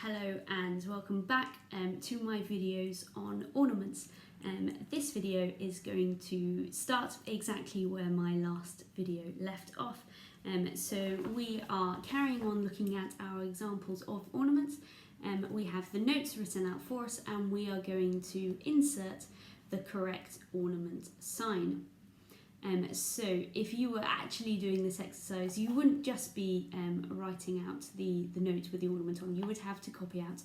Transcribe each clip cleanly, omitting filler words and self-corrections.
Hello and welcome back to my videos on ornaments. This video is going to start exactly where my last video left off. So we are carrying on looking at our examples of ornaments. We have the notes written out for us and we are going to insert the correct ornament sign. So if you were actually doing this exercise, you wouldn't just be writing out the note with the ornament on. You would have to copy out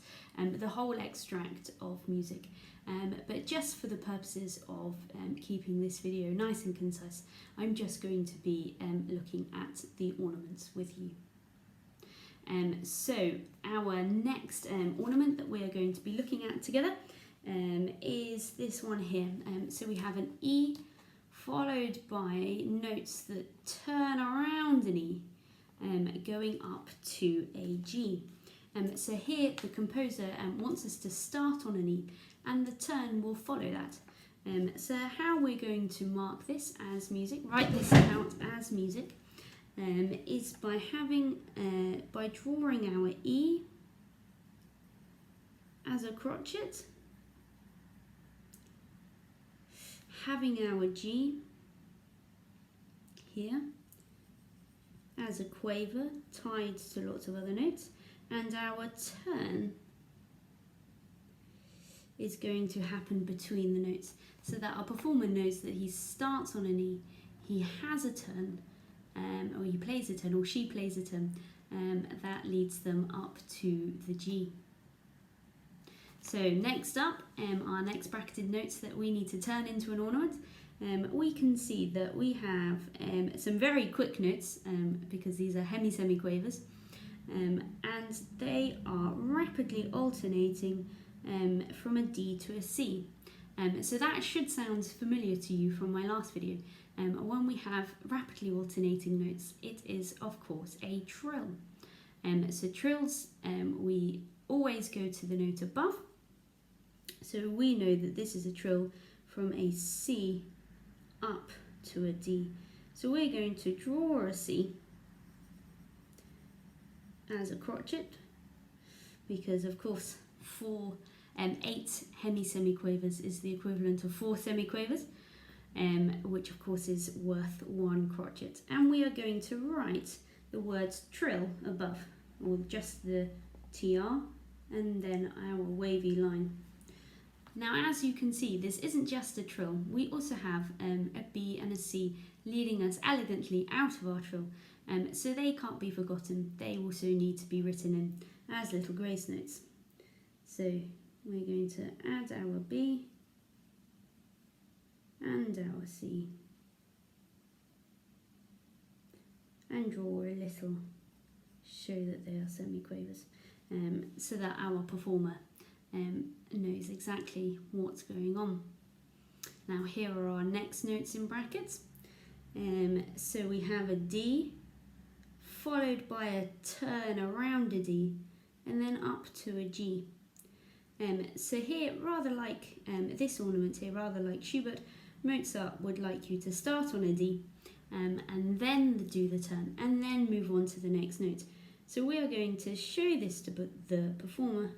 the whole extract of music. But just for the purposes of keeping this video nice and concise, I'm just going to be looking at the ornaments with you. So our next ornament that we are going to be looking at together is this one here. So we have an E followed by notes that turn around an E, going up to a G. So here the composer wants us to start on an E and the turn will follow that. So how we're going to mark this as music, write this out as music, is by drawing our E as a crotchet, having our G here as a quaver tied to lots of other notes, and our turn is going to happen between the notes so that our performer knows that he starts on an E, he has a turn, or he plays a turn, or she plays a turn, that leads them up to the G. So next up, our next bracketed notes that we need to turn into an ornament. We can see that we have some very quick notes because these are hemi-semiquavers, and they are rapidly alternating from a D to a C. So that should sound familiar to you from my last video. When we have rapidly alternating notes, it is of course a trill. So trills, we always go to the note above. So we know that this is a trill from a C up to a D. So we're going to draw a C as a crotchet because of course 8 hemi-semiquavers is the equivalent of 4 semiquavers, which of course is worth 1 crotchet. And we are going to write the words trill above, or just the TR, and then our wavy line. Now, as you can see, this isn't just a trill. We also have a B and a C leading us elegantly out of our trill. So they can't be forgotten. They also need to be written in as little grace notes. So we're going to add our B and our C and draw a little, show that they are semiquavers, so that our performer knows exactly what's going on. Now here are our next notes in brackets. So we have a D followed by a turn around a D and then up to a G. So here, rather like this ornament here, rather like Schubert, Mozart would like you to start on a D and then do the turn and then move on to the next note. So we are going to show this to the performer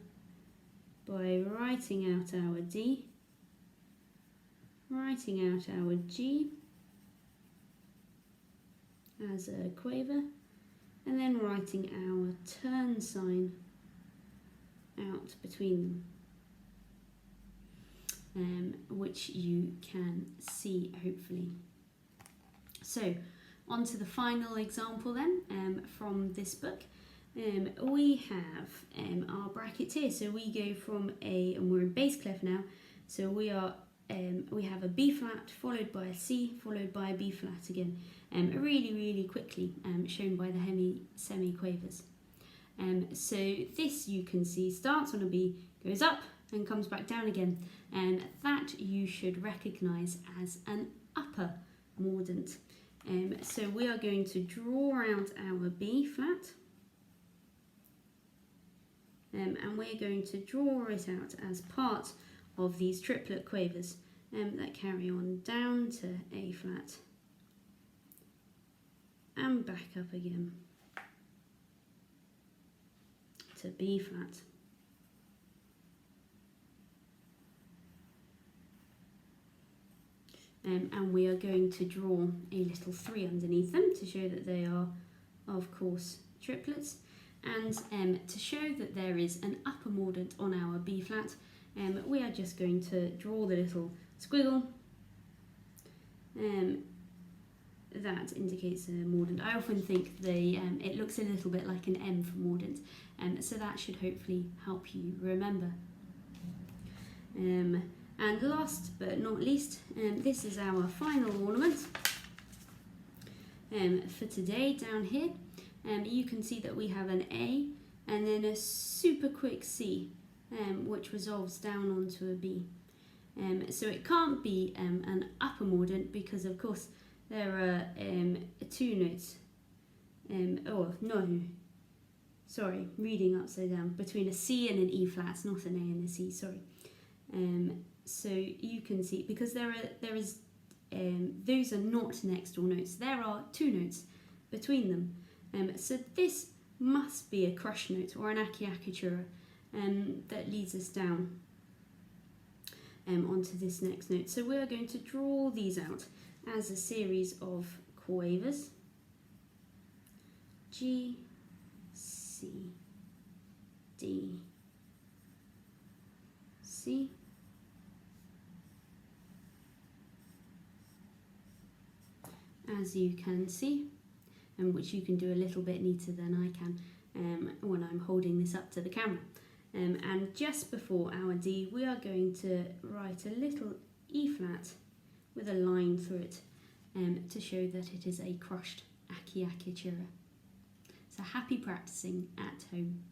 by writing out our D, writing out our G as a quaver, and then writing our turn sign out between them, which you can see hopefully. So on to the final example then from this book. We have our brackets here, so we go from and we're in bass clef now, so we have a B flat followed by a C followed by a B flat again, really quickly, shown by the hemi-semiquavers. So this you can see starts on a B, goes up and comes back down again, and that you should recognise as an upper mordant. So we are going to draw out our B flat, and we're going to draw it out as part of these triplet quavers that carry on down to A flat and back up again to B flat. and we are going to draw a little 3 underneath them to show that they are, of course, triplets, and to show that there is an upper mordant on our B flat, we are just going to draw the little squiggle that indicates a mordant. I often think it looks a little bit like an M for mordant, so that should hopefully help you remember. And last but not least, this is our final ornament for today. Down here, you can see that we have an A and then a super quick C, which resolves down onto a B. So it can't be an upper mordant because, of course, there are 2 notes. Oh no, sorry, reading upside down. Between a C and an E flat, not an A and a C. Sorry. So you can see, because those are not next door notes. There are 2 notes between them. So this must be a crush note or an achiacatura that leads us down onto this next note. So we are going to draw these out as a series of quavers. G, C, D, C, as you can see, and which you can do a little bit neater than I can when I'm holding this up to the camera. And just before our D, we are going to write a little E flat with a line through it to show that it is a crushed achiacatura. So happy practicing at home.